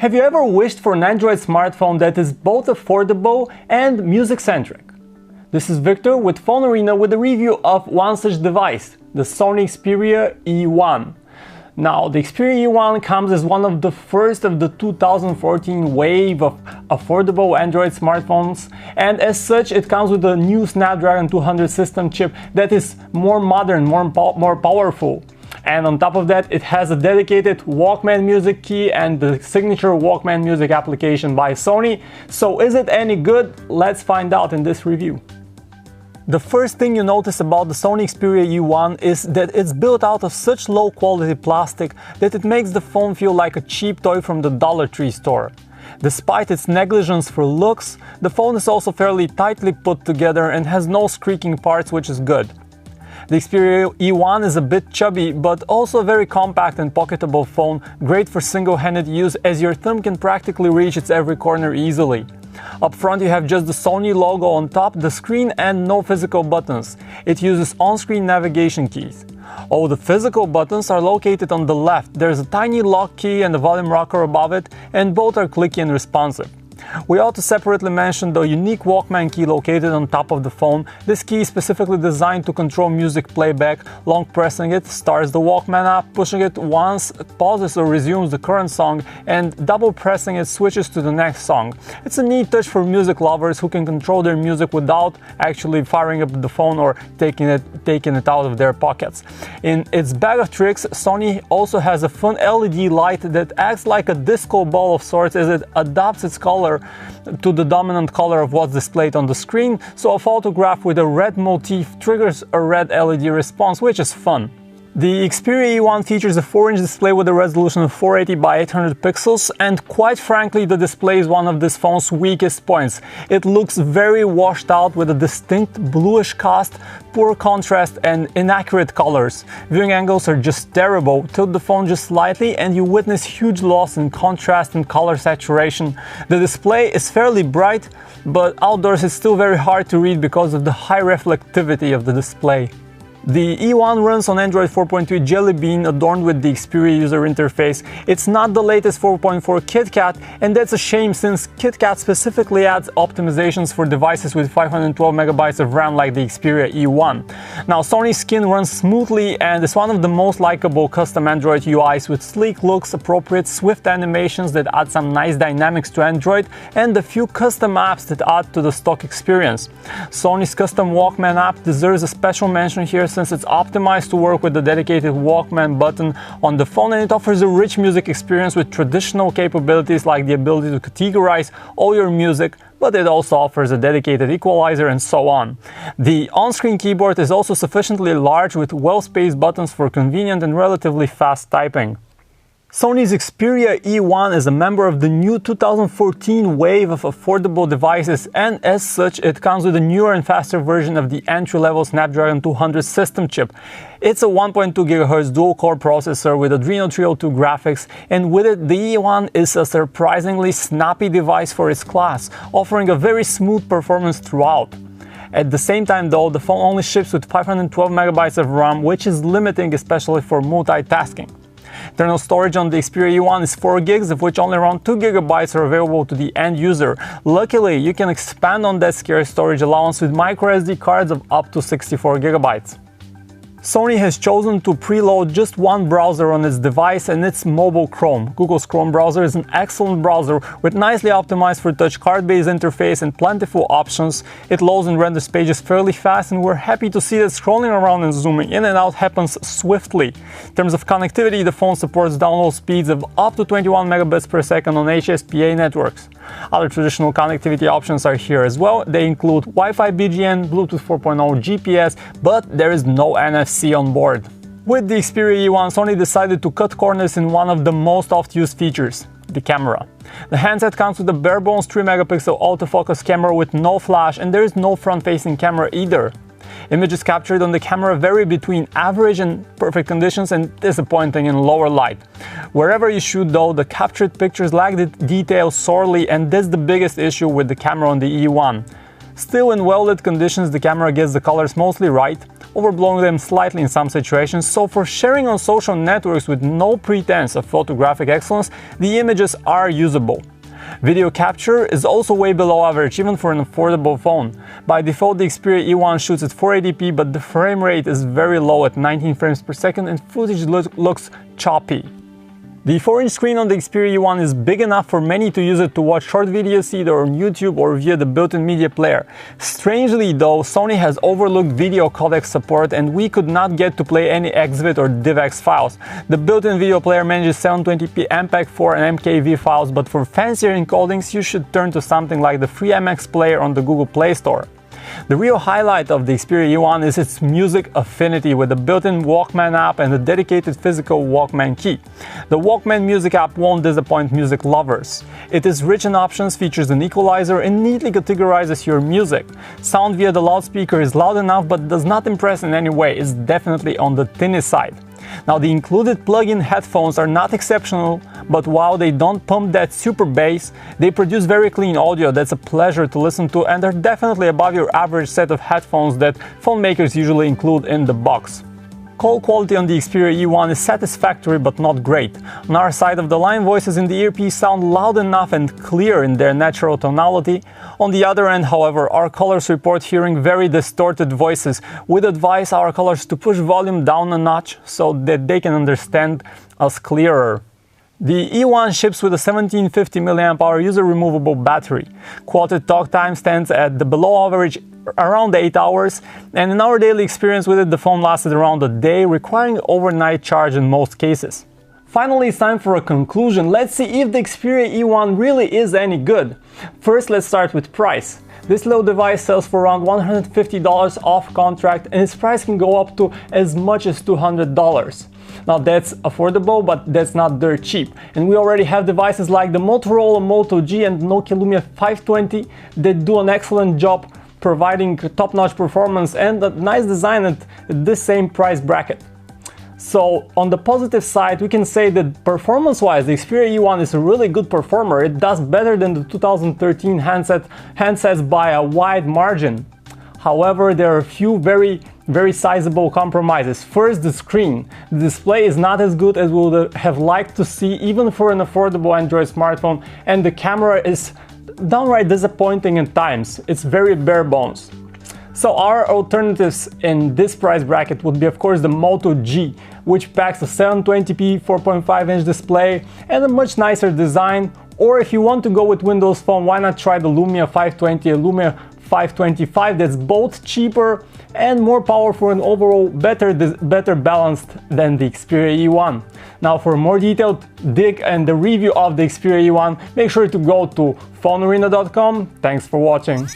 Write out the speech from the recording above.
Have you ever wished for an Android smartphone that is both affordable and music-centric? This is Victor with Phone Arena with a review of one such device, the Sony Xperia E1. Now, the Xperia E1 comes as one of the first of the 2014 wave of affordable Android smartphones, and as such it comes with a new Snapdragon 200 system chip that is more modern, more powerful. And on top of that, it has a dedicated Walkman music key and the signature Walkman music application by Sony. So is it any good? Let's find out in this review. The first thing you notice about the Sony Xperia E1 is that it's built out of such low quality plastic that it makes the phone feel like a cheap toy from the Dollar Tree store. Despite its negligence for looks, the phone is also fairly tightly put together and has no squeaking parts, which is good. The Xperia E1 is a bit chubby, but also a very compact and pocketable phone, great for single-handed use as your thumb can practically reach its every corner easily. Up front you have just the Sony logo on top, the screen, and no physical buttons. It uses on-screen navigation keys. All the physical buttons are located on the left. There's a tiny lock key and a volume rocker above it, and both are clicky and responsive. We ought to separately mention the unique Walkman key located on top of the phone. This key is specifically designed to control music playback. Long pressing it starts the Walkman app, pushing it once it pauses or resumes the current song, and double pressing it switches to the next song. It's a neat touch for music lovers who can control their music without actually firing up the phone or taking it out of their pockets. In its bag of tricks, Sony also has a fun LED light that acts like a disco ball of sorts as it adapts its color to the dominant color of what's displayed on the screen, so a photograph with a red motif triggers a red LED response, which is fun. The Xperia E1 features a 4-inch display with a resolution of 480 by 800 pixels, and quite frankly the display is one of this phone's weakest points. It looks very washed out with a distinct bluish cast, poor contrast and inaccurate colors. Viewing angles are just terrible. Tilt the phone just slightly and you witness huge loss in contrast and color saturation. The display is fairly bright, but outdoors it's still very hard to read because of the high reflectivity of the display. The E1 runs on Android 4.2 Jelly Bean adorned with the Xperia user interface. It's not the latest 4.4 KitKat, and that's a shame since KitKat specifically adds optimizations for devices with 512 MB of RAM like the Xperia E1. Now, Sony's skin runs smoothly and is one of the most likable custom Android UIs with sleek looks, appropriate swift animations that add some nice dynamics to Android, and a few custom apps that add to the stock experience. Sony's custom Walkman app deserves a special mention here since it's optimized to work with the dedicated Walkman button on the phone, and it offers a rich music experience with traditional capabilities like the ability to categorize all your music, but it also offers a dedicated equalizer and so on. The on-screen keyboard is also sufficiently large with well-spaced buttons for convenient and relatively fast typing. Sony's Xperia E1 is a member of the new 2014 wave of affordable devices, and as such it comes with a newer and faster version of the entry-level Snapdragon 200 system chip. It's a 1.2 GHz dual-core processor with Adreno 302 graphics, and with it the E1 is a surprisingly snappy device for its class, offering a very smooth performance throughout. At the same time though, the phone only ships with 512 MB of RAM, which is limiting especially for multitasking. Internal storage on the Xperia E1 is 4 GB, of which only around 2 GB are available to the end user. Luckily, you can expand on that scarce storage allowance with microSD cards of up to 64 GB. Sony has chosen to preload just one browser on its device, and it's mobile Chrome. Google's Chrome browser is an excellent browser with nicely optimized for touch card-based interface and plentiful options. It loads and renders pages fairly fast, and we're happy to see that scrolling around and zooming in and out happens swiftly. In terms of connectivity, the phone supports download speeds of up to 21 megabits per second on HSPA networks. Other traditional connectivity options are here as well. They include Wi-Fi BGN, Bluetooth 4.0, GPS, but there is no NFC on board. With the Xperia E1, Sony decided to cut corners in one of the most oft-used features, the camera. The handset comes with a bare-bones 3-megapixel autofocus camera with no flash, and there is no front-facing camera either. Images captured on the camera vary between average and perfect conditions and disappointing in lower light. Wherever you shoot though, the captured pictures lack the detail sorely, and that's the biggest issue with the camera on the E1. Still, in well-lit conditions, the camera gets the colors mostly right. overblowing them slightly in some situations, so for sharing on social networks with no pretense of photographic excellence, the images are usable. Video capture is also way below average even for an affordable phone. By default, the Xperia E1 shoots at 480p, but the frame rate is very low at 19 frames per second and footage looks choppy. The 4-inch screen on the Xperia E1 is big enough for many to use it to watch short videos either on YouTube or via the built-in media player. Strangely though, Sony has overlooked video codec support and we could not get to play any XVID or DivX files. The built-in video player manages 720p MPEG-4 and MKV files, but for fancier encodings you should turn to something like the FreeMX player on the Google Play Store. The real highlight of the Xperia E1 is its music affinity with a built-in Walkman app and a dedicated physical Walkman key. The Walkman music app won't disappoint music lovers. It is rich in options, features an equalizer, and neatly categorizes your music. Sound via the loudspeaker is loud enough but does not impress in any way. It's definitely on the thinnest side. Now, the included plug-in headphones are not exceptional, but while they don't pump that super bass, they produce very clean audio that's a pleasure to listen to and are definitely above your average set of headphones that phone makers usually include in the box. Call quality on the Xperia E1 is satisfactory but not great. On our side of the line, voices in the earpiece sound loud enough and clear in their natural tonality. On the other end, however, our callers report hearing very distorted voices. We'd advise our callers to push volume down a notch so that they can understand us clearer. The E1 ships with a 1750 mAh user-removable battery. Quoted talk time stands at the below average around 8 hours, and in our daily experience with it, the phone lasted around a day, requiring overnight charge in most cases. Finally, it's time for a conclusion. Let's see if the Xperia E1 really is any good. First, let's start with price. This little device sells for around $150 off contract, and its price can go up to as much as $200. Now that's affordable, but that's not dirt cheap. And we already have devices like the Motorola Moto G and Nokia Lumia 520 that do an excellent job providing top-notch performance and a nice design at this same price bracket. So on the positive side, we can say that performance-wise, the Xperia E1 is a really good performer. It does better than the 2013 handsets by a wide margin. However, there are a few very sizable compromises. First, the screen. The display is not as good as we would have liked to see even for an affordable Android smartphone, and the camera is downright disappointing at times. It's very bare bones. So our alternatives in this price bracket would be, of course, the Moto G, which packs a 720p 4.5-inch display and a much nicer design. Or if you want to go with Windows Phone, why not try the Lumia 520 and Lumia 525 that's both cheaper and more powerful and overall better balanced than the Xperia E1. Now, for a more detailed dig and the review of the Xperia E1, make sure to go to phonearena.com. Thanks for watching.